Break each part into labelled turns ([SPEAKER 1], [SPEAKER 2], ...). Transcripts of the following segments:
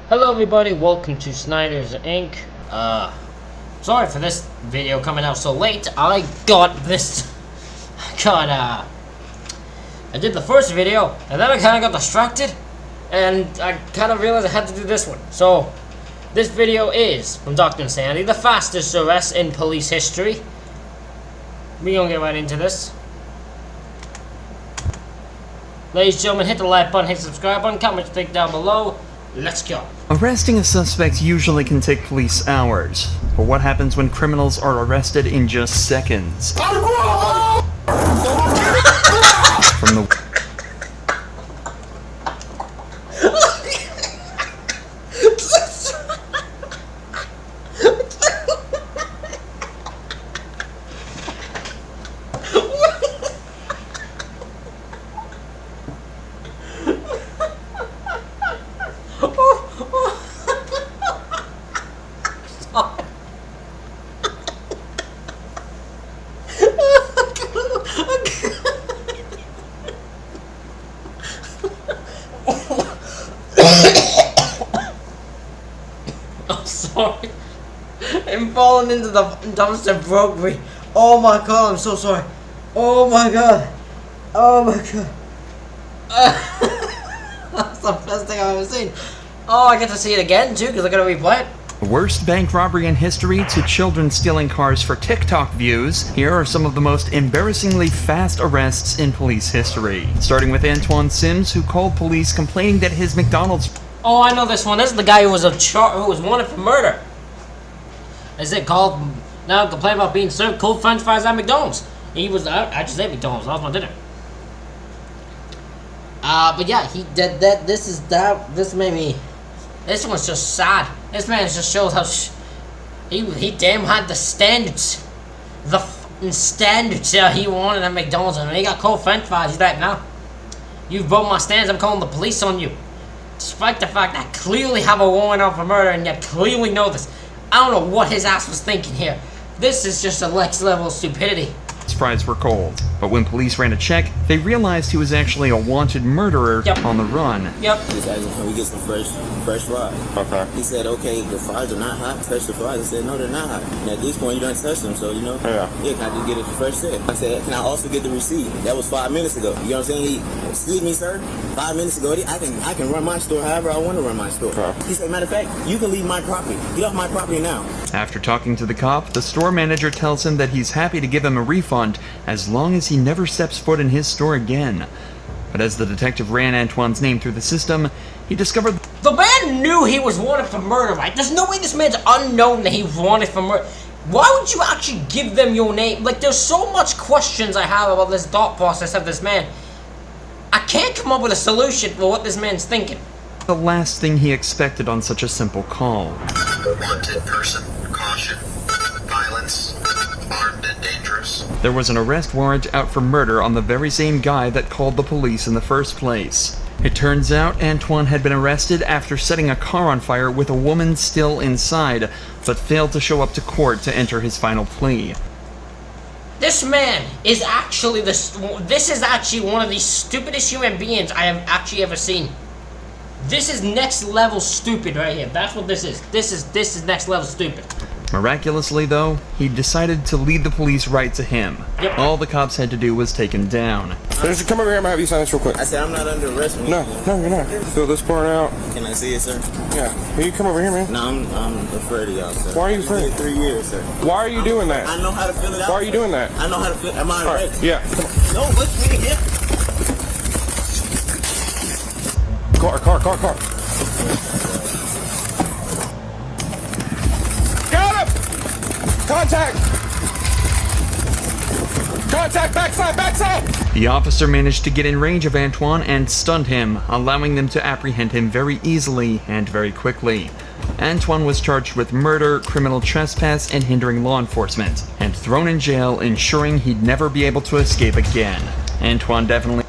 [SPEAKER 1] Hello everybody, welcome to Snyder's Inc. Sorry for this video coming out so late. I did the first video, and then I kind of got distracted, and I kind of realized I had to do this one. So, this video is from Dr. Insanity, the fastest arrest in police history. We're gonna get right into this. Ladies and gentlemen, hit the like button, hit the subscribe button, comment, think down below. Let's go.
[SPEAKER 2] Arresting a suspect usually can take police hours, but what happens when criminals are arrested in just seconds? From the
[SPEAKER 1] I'm sorry. I'm falling into the dumpster broke me. Oh my god, I'm so sorry. Oh my god. Oh my god. That's the best thing I've ever seen. Oh, I get to see it again too because I gotta replay it.
[SPEAKER 2] worst bank robbery in history to children stealing cars for TikTok views, here are some of the most embarrassingly fast arrests in police history. Starting with Antoine Sims, who called police complaining that his McDonald's...
[SPEAKER 1] Oh, I know this one. This is the guy who was wanted for murder. Is it called now? Complain about being served cold French fries at McDonald's. He was. I just ate McDonald's. That was my dinner. But yeah, he did that. This made me. This one's just sad. This man just shows how he damn had the standards, the fucking standards that he wanted at McDonald's. And when he got cold French fries, he's like, "Now, you've broke my standards. I'm calling the police on you." Despite the fact that I clearly have a warrant out for murder and yet clearly know this. I don't know what his ass was thinking here. This is just a next level of stupidity.
[SPEAKER 2] fries were cold, but when police ran a check, they realized he was actually a wanted murderer on the run.
[SPEAKER 1] Yep.
[SPEAKER 3] Just asked him, can we get some fresh fries? Okay. He said, okay, the fries are not hot. Touch the fries. I said, no, they're not hot. And at this point, you don't touch them, so you know. Yeah, can I just get a fresh set? I said, can I also get the receipt? That was 5 minutes ago. You know what I'm saying? Excuse me, sir. 5 minutes ago, I can run my store however I want to run my store. Okay. He said, matter of fact, you can leave my property. Get off my property now.
[SPEAKER 2] After talking to the cop, the store manager tells him that he's happy to give him a refund as long as he never steps foot in his store again. But as the detective ran Antoine's name through the system, he discovered
[SPEAKER 1] the man knew he was wanted for murder, right? There's no way this man's unknown that he was wanted for murder. Why would you actually give them your name? Like, there's so much questions I have about this thought process of this man. I can't come up with a solution for what this man's thinking.
[SPEAKER 2] the last thing he expected on such a simple call.
[SPEAKER 4] Wanted person, caution, violence, armed and dangerous.
[SPEAKER 2] There was an arrest warrant out for murder on the very same guy that called the police in the first place. It turns out Antoine had been arrested after setting a car on fire with a woman still inside, but failed to show up to court to enter his final plea.
[SPEAKER 1] This man is actually this is actually one of the stupidest human beings I have actually ever seen. This is next level stupid right here. That's what this is. This is next level stupid.
[SPEAKER 2] Miraculously, though, he decided to lead the police right to him.
[SPEAKER 1] Yep.
[SPEAKER 2] All the cops had to do was take him down.
[SPEAKER 5] Just come over here, I'm gonna have you sign this real quick.
[SPEAKER 3] I said, I'm not under arrest.
[SPEAKER 5] No, you're not. Fill this part out.
[SPEAKER 3] Can I see it, sir?
[SPEAKER 5] Yeah. Will you come over here, man?
[SPEAKER 3] No, I'm afraid of y'all, sir.
[SPEAKER 5] Why are you afraid?
[SPEAKER 3] 3 years, sir.
[SPEAKER 5] Why are you doing that?
[SPEAKER 3] I know how to fill it out.
[SPEAKER 5] Why are you doing that?
[SPEAKER 3] I know how to fill it. Am I
[SPEAKER 5] All right,
[SPEAKER 3] ready?
[SPEAKER 5] yeah.
[SPEAKER 3] No, let's meet again.
[SPEAKER 5] Car. Got him! Contact, backside!
[SPEAKER 2] The officer managed to get in range of Antoine and stunned him, allowing them to apprehend him very easily and very quickly. Antoine was charged with murder, criminal trespass, and hindering law enforcement, and thrown in jail, ensuring he'd never be able to escape again. Antoine definitely...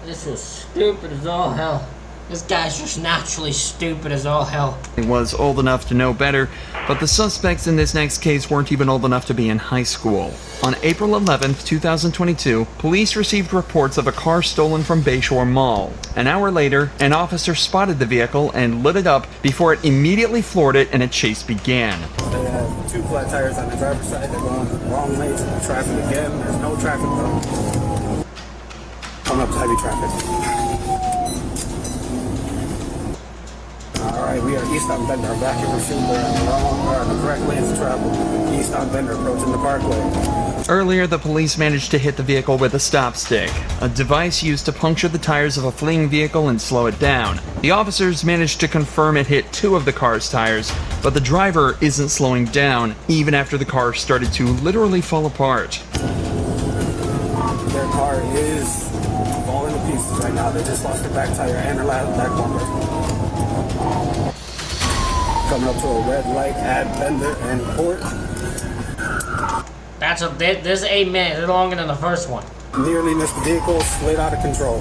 [SPEAKER 1] This was stupid as all hell. This guy's just naturally stupid as all hell.
[SPEAKER 2] He was old enough to know better, but the suspects in this next case weren't even old enough to be in high school. On April 11th, 2022, police received reports of a car stolen from Bayshore Mall. An hour later, an officer spotted the vehicle and lit it up before it immediately floored it and a chase began.
[SPEAKER 6] They have 2 flat tires on the driver's side. They're going the wrong lanes into traffic again. There's no traffic though. Coming up to heavy traffic. Alright, we are east on Bender. Back in pursuit. We're on the correct lanes of travel. East on Bender, approaching the parkway.
[SPEAKER 2] Earlier, the police managed to hit the vehicle with a stop stick, a device used to puncture the tires of a fleeing vehicle and slow it down. The officers managed to confirm it hit 2 of the car's tires, but the driver isn't slowing down, even after the car started to literally fall apart.
[SPEAKER 6] Their car is falling to pieces right now. They just lost their back tire and their back bumper. Coming up to a red light at Bender and Port.
[SPEAKER 1] There's 8 minutes. It's longer than the first one.
[SPEAKER 6] Nearly missed the vehicle, slid out of control.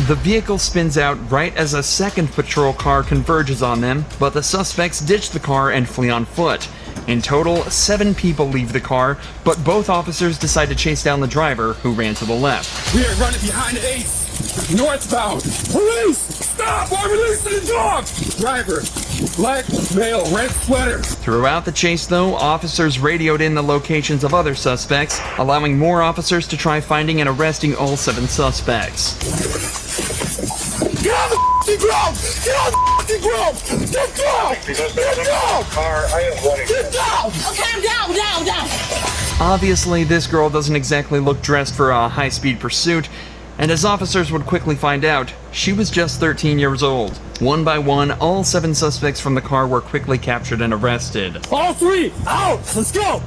[SPEAKER 2] The vehicle spins out right as a second patrol car converges on them, but the suspects ditch the car and flee on foot. In total, 7 people leave the car, but both officers decide to chase down the driver, who ran to the left.
[SPEAKER 5] We are running behind the 8th. Northbound. Police! Stop! I'm releasing the dog! Driver. Black male, red sweater.
[SPEAKER 2] Throughout the chase, though, officers radioed in the locations of other suspects, allowing more officers to try finding and arresting all 7 suspects.
[SPEAKER 5] Get on the ground! Get on the ground! Get down! Get down!
[SPEAKER 4] Car, I am running.
[SPEAKER 5] Get down!
[SPEAKER 1] Okay, I'm down.
[SPEAKER 2] Obviously, this girl doesn't exactly look dressed for a high-speed pursuit, and as officers would quickly find out, she was just 13 years old. One by one, all 7 suspects from the car were quickly captured and arrested.
[SPEAKER 5] All 3, out! Let's go!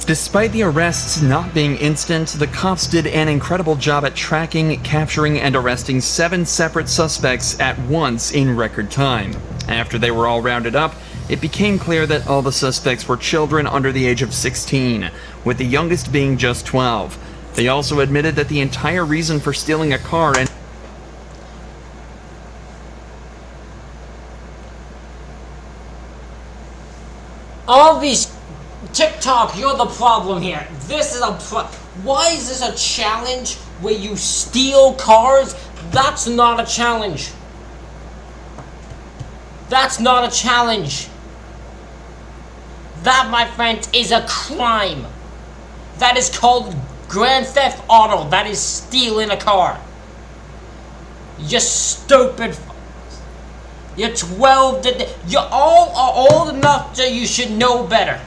[SPEAKER 2] Despite the arrests not being instant, the cops did an incredible job at tracking, capturing, and arresting 7 separate suspects at once in record time. After they were all rounded up, it became clear that all the suspects were children under the age of 16, with the youngest being just 12. They also admitted that the entire reason for stealing a car and
[SPEAKER 1] All these TikTok, you're the problem here. This is why is this a challenge where you steal cars? That's not a challenge. That's not a challenge. That, my friends, is a crime. That is called Grand Theft Auto. That is stealing a car. You stupid. You're 12. You all are old enough that you should know better.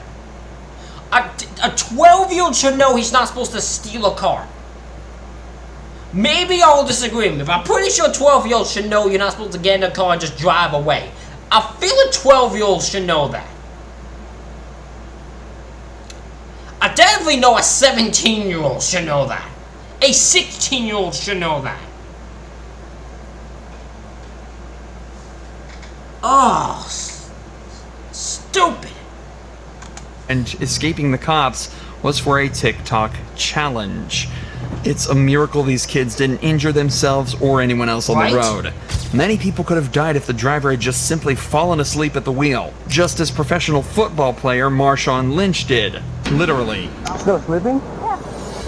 [SPEAKER 1] A 12-year-old should know he's not supposed to steal a car. Maybe I'll disagree with me, but I'm pretty sure a 12-year-old should know you're not supposed to get in a car and just drive away. I feel a 12-year-old should know that. I definitely know a 17-year-old should know that. A 16-year-old should know that. Oh, stupid.
[SPEAKER 2] and escaping the cops was for a TikTok challenge. It's a miracle these kids didn't injure themselves or anyone else on the road. Many people could have died if the driver had just simply fallen asleep at the wheel, just as professional football player Marshawn Lynch did. Literally.
[SPEAKER 6] Still sleeping?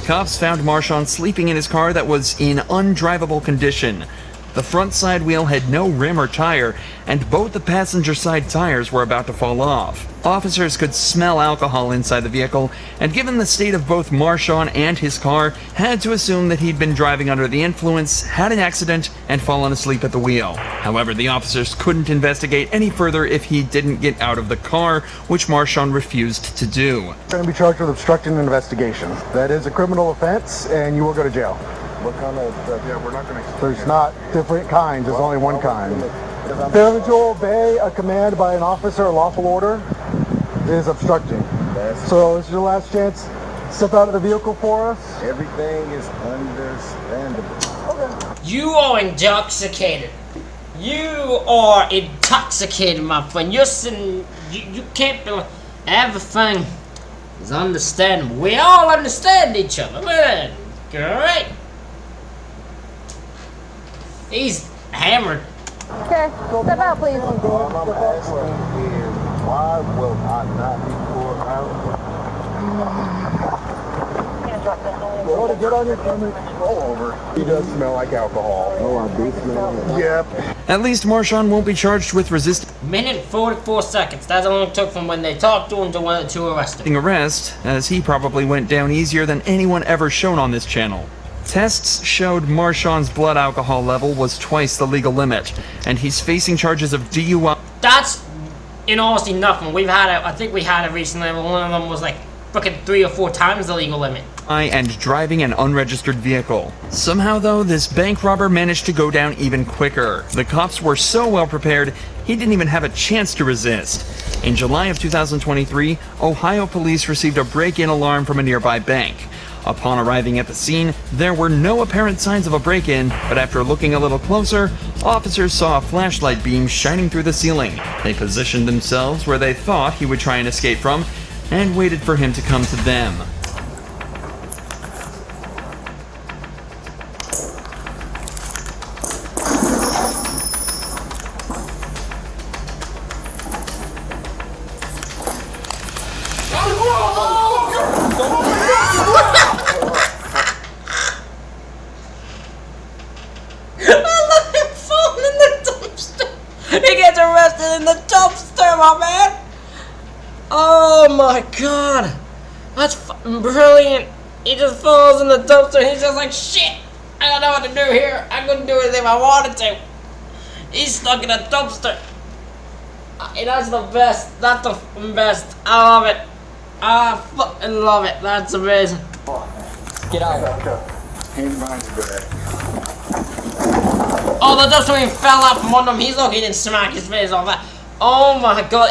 [SPEAKER 2] Cops found Marshawn sleeping in his car that was in undrivable condition. The front side wheel had no rim or tire, and both the passenger side tires were about to fall off. Officers could smell alcohol inside the vehicle, and given the state of both Marshawn and his car, had to assume that he'd been driving under the influence, had an accident, and fallen asleep at the wheel. However, the officers couldn't investigate any further if he didn't get out of the car, which Marshawn refused to do.
[SPEAKER 7] You're going to be charged with obstructing an investigation. That is a criminal offense, and you will go to jail.
[SPEAKER 8] What kind of, yeah, we're not going to...
[SPEAKER 7] There's not different kinds, there's only one kind. Failing to obey a command by an officer or lawful order is obstructing. So this is your last chance. Step out of the vehicle for us.
[SPEAKER 8] Everything is understandable.
[SPEAKER 7] Okay.
[SPEAKER 1] You are intoxicated. You are intoxicated, my friend. You're sitting... You can't be... Everything... is understandable. We all understand each other. Man, great. He's hammered.
[SPEAKER 9] Okay, step out, please.
[SPEAKER 8] All I'm asking is, why will I not be pulled out? Well, to get on your permit, roll over. He does smell like alcohol. Oh, I do smell it. Yep.
[SPEAKER 2] At least Marshawn won't be charged with resisting
[SPEAKER 1] Minute 44 seconds. That's all it took from when they talked to him to arrest him.
[SPEAKER 2] arrest, as he probably went down easier than anyone ever shown on this channel. Tests showed Marshawn's blood alcohol level was twice the legal limit, and he's facing charges of DUI.
[SPEAKER 1] That's, in honesty, nothing. We've had it. I think we had it recently. But one of them was like fucking 3 or 4 times the legal limit.
[SPEAKER 2] And driving an unregistered vehicle. Somehow, though, this bank robber managed to go down even quicker. The cops were so well prepared, he didn't even have a chance to resist. In July of 2023, Ohio police received a break-in alarm from a nearby bank. Upon arriving at the scene, there were no apparent signs of a break-in, but after looking a little closer, officers saw a flashlight beam shining through the ceiling. They positioned themselves where they thought he would try and escape from, and waited for him to come to them.
[SPEAKER 1] In the dumpster, my man! Oh my god! That's fucking brilliant! He just falls in the dumpster and he's just like, shit! I don't know what to do here. I couldn't do anything if I wanted to. He's stuck in a dumpster. That's the best. That's the fucking best. I love it. I fucking love it. That's amazing. Get out.
[SPEAKER 8] Hands behind your back.
[SPEAKER 1] Oh, the dumpster even fell out from under him. He's lucky he didn't smack his face off that. Oh my god,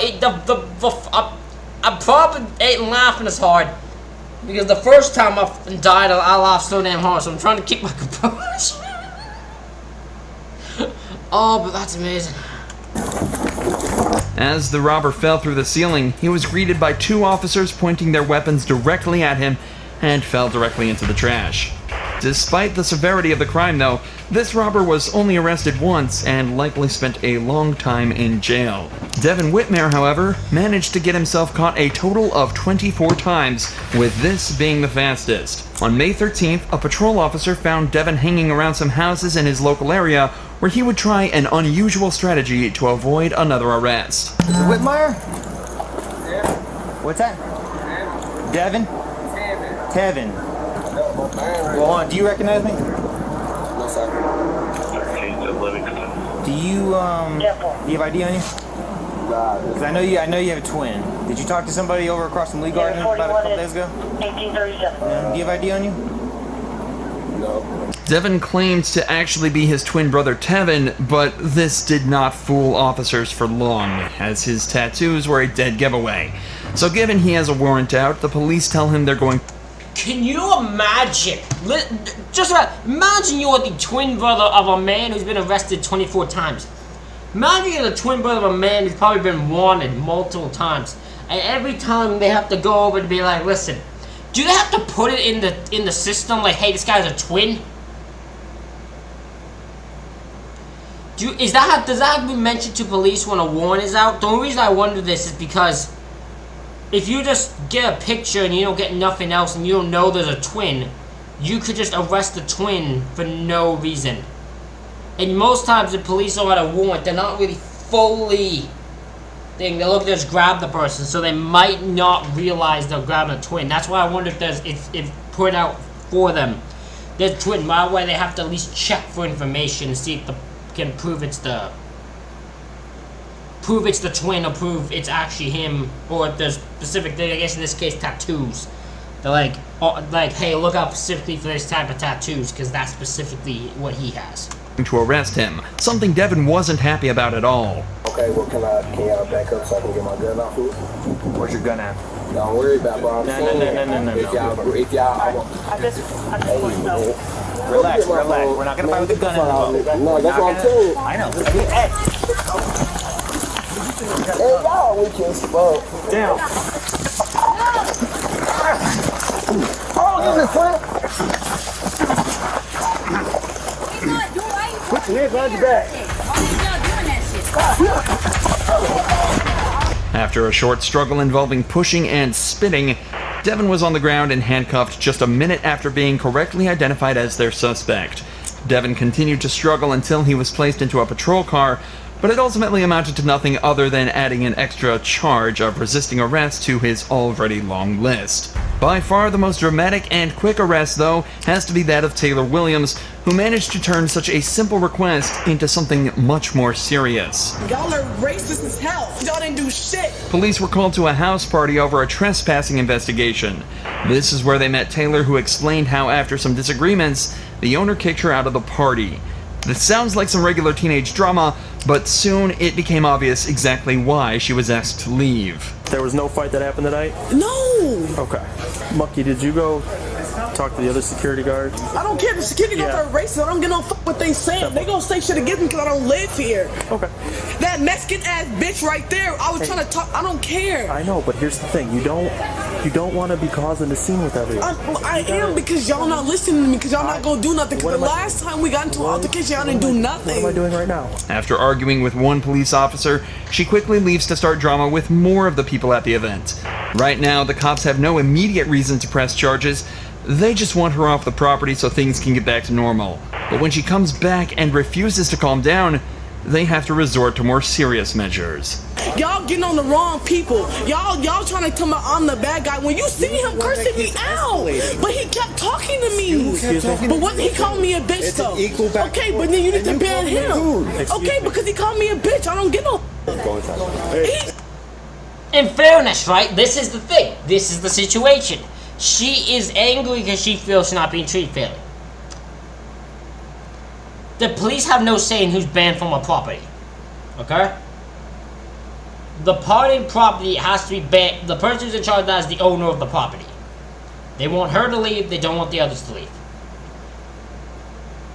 [SPEAKER 1] I probably ain't laughing as hard because the first time I died, I laughed so damn hard, so I'm trying to keep my composure. Oh, but that's amazing.
[SPEAKER 2] As the robber fell through the ceiling, he was greeted by 2 officers pointing their weapons directly at him and fell directly into the trash. Despite the severity of the crime, though, this robber was only arrested once and likely spent a long time in jail. Devin Whitmare, however, managed to get himself caught a total of 24 times, with this being the fastest. On May 13th, a patrol officer found Devin hanging around some houses in his local area where he would try an unusual strategy to avoid another arrest.
[SPEAKER 10] Is it Whitmire? Yeah. What's that? Devin? Tevin. Well, hold on, do you recognize me?
[SPEAKER 3] No, sir.
[SPEAKER 10] Do you have ID on you? Because I know you have a twin. Did you talk to somebody over across from Lee Garden about a couple days ago? 1837. No. Do you have ID on you?
[SPEAKER 3] No.
[SPEAKER 2] Devin claimed to actually be his twin brother Tevin, but this did not fool officers for long, as his tattoos were a dead giveaway. So given he has a warrant out, the police tell him they're going.
[SPEAKER 1] Can you imagine? Imagine you're the twin brother of a man who's been arrested 24 times. Imagine you're the twin brother of a man who's probably been wanted multiple times. And every time they have to go over and be like, listen, do they have to put it in the system like, hey, this guy's a twin? Does that have to be mentioned to police when a warrant is out? The only reason I wonder this is because if you just get a picture and you don't get nothing else and you don't know there's a twin, you could just arrest the twin for no reason. And most times the police are at a warrant, they're not really fully thing. They look to just grab the person, so they might not realize they're grabbing a twin. That's why I wonder if there's if put out for them there's a twin. By the way, they have to at least check for information and see if they can prove it's the twin or prove it's actually him, or if there's specific thing. I guess in this case, tattoos. They're like, hey, look out specifically for this type of tattoos because that's specifically what he has.
[SPEAKER 2] To arrest him, something Devin wasn't happy about at all.
[SPEAKER 8] Okay, well, can y'all back up so I can get my gun off here?
[SPEAKER 10] Where's your gun at?
[SPEAKER 8] Don't worry about it, bro.
[SPEAKER 10] No.
[SPEAKER 8] If y'all,
[SPEAKER 10] Relax. We're not gonna fight with the gun in the boat.
[SPEAKER 8] No, that's what I'm saying.
[SPEAKER 10] I know.
[SPEAKER 8] Hey, y'all, we can smoke.
[SPEAKER 10] Down.
[SPEAKER 6] Yeah, glad you're back.
[SPEAKER 2] After a short struggle involving pushing and spitting, Devin was on the ground and handcuffed just a minute after being correctly identified as their suspect. Devin continued to struggle until he was placed into a patrol car, but it ultimately amounted to nothing other than adding an extra charge of resisting arrest to his already long list. By far the most dramatic and quick arrest, though, has to be that of Taylor Williams, who managed to turn such a simple request into something much more serious.
[SPEAKER 11] Y'all are racist as hell. Y'all didn't do shit.
[SPEAKER 2] Police were called to a house party over a trespassing investigation. This is where they met Taylor, who explained how after some disagreements, the owner kicked her out of the party. This sounds like some regular teenage drama, but soon it became obvious exactly why she was asked to leave.
[SPEAKER 12] There was no fight that happened tonight?
[SPEAKER 11] No.
[SPEAKER 12] Okay. Mucky, did you go talk to the other security guards?
[SPEAKER 11] I don't care if the security guards are racist. I don't get no fuck what they saying. They gonna say shit against me because I don't live here.
[SPEAKER 12] Okay.
[SPEAKER 11] That Mexican ass bitch right there, I was trying to talk. I don't care.
[SPEAKER 12] I know, but here's the thing. You don't want to be causing a scene with everyone.
[SPEAKER 11] I am because y'all not listening to me because y'all not gonna do nothing. Because the last time we got into an altercation, y'all didn't do nothing.
[SPEAKER 12] What am I doing right now?
[SPEAKER 2] After arguing with one police officer, she quickly leaves to start drama with more of the people at the event. Right now, the cops have no immediate reason to press charges. They just want her off the property so things can get back to normal. But when she comes back and refuses to calm down, they have to resort to more serious measures.
[SPEAKER 11] Y'all getting on the wrong people. Y'all trying to tell me I'm the bad guy. When you see him cursing me out, but he kept talking to me. But what he called me a bitch though. Okay, but then you need to ban him. Okay, because he called me a bitch. I don't get no.
[SPEAKER 1] In fairness, right? This is the thing. This is the situation. She is angry because she feels she's not being treated fairly. The police have no say in who's banned from a property. Okay? The party property has to be banned. The person who's in charge of that is the owner of the property. They want her to leave. They don't want the others to leave.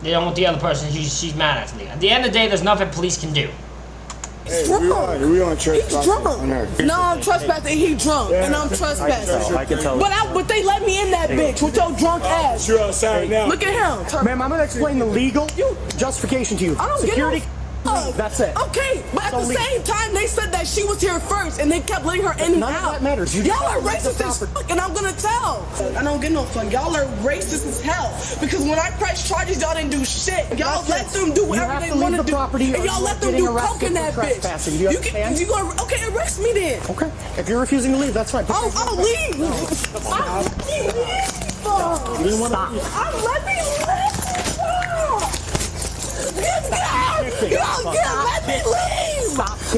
[SPEAKER 1] They don't want the other person she's mad at to leave. At the end of the day, there's nothing police can do.
[SPEAKER 11] He's drunk. He's drunk. No, I'm trespassing. He drunk, and I'm trespassing.
[SPEAKER 12] I can tell.
[SPEAKER 11] But they let me in that bitch with your drunk ass.
[SPEAKER 6] You're outside now.
[SPEAKER 11] Look at him.
[SPEAKER 6] Ma'am, I'm gonna explain the legal justification to you.
[SPEAKER 11] I don't
[SPEAKER 6] Security.
[SPEAKER 11] get no.
[SPEAKER 6] That's it.
[SPEAKER 11] Okay, but at the same time, they said that she was here first, and they kept letting her in and
[SPEAKER 6] None of
[SPEAKER 11] out.
[SPEAKER 6] that matters. You
[SPEAKER 11] Y'all
[SPEAKER 6] just
[SPEAKER 11] are
[SPEAKER 6] have to
[SPEAKER 11] racist
[SPEAKER 6] let
[SPEAKER 11] as
[SPEAKER 6] the
[SPEAKER 11] fuck, and I'm gonna tell. I don't get no fuck. Y'all are racist as hell. Because when I pressed charges, y'all didn't do shit. Y'all let them do whatever they want to do. And y'all let them do coke in that bitch. You gonna arrest me then?
[SPEAKER 6] Okay. If you're refusing to leave, that's fine.
[SPEAKER 11] I'll leave. I'll leave.
[SPEAKER 6] Stop.
[SPEAKER 11] Let me leave. Let me leave.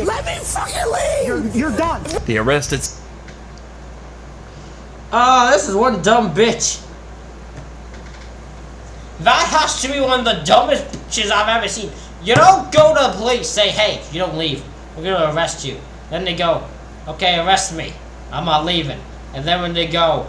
[SPEAKER 11] Let me fucking leave.
[SPEAKER 6] You're done.
[SPEAKER 2] The arrest is...
[SPEAKER 1] This is one dumb bitch. That has to be one of the dumbest bitches I've ever seen. You don't go to the police, say, hey, if you don't leave, we're gonna arrest you. Then they go, okay, arrest me. I'm not leaving. And then when they go,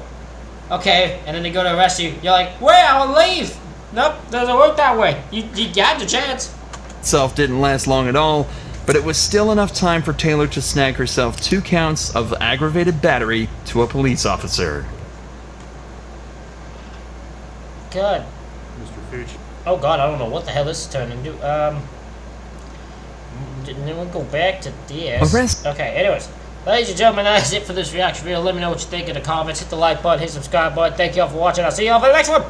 [SPEAKER 1] okay, and then they go to arrest you, you're like, wait, I'll leave. Nope, doesn't work that way. You got your chance.
[SPEAKER 2] Itself didn't last long at all, but it was still enough time for Taylor to snag herself 2 counts of aggravated battery to a police officer.
[SPEAKER 1] God. Oh God, I don't know what the hell this is turning into. Didn't we go back to this?
[SPEAKER 2] Arrest.
[SPEAKER 1] Okay, anyways. Ladies and gentlemen, that's it for this reaction video. Let me know what you think in the comments. Hit the like button, hit the subscribe button. Thank you all for watching. I'll see you all for the next one.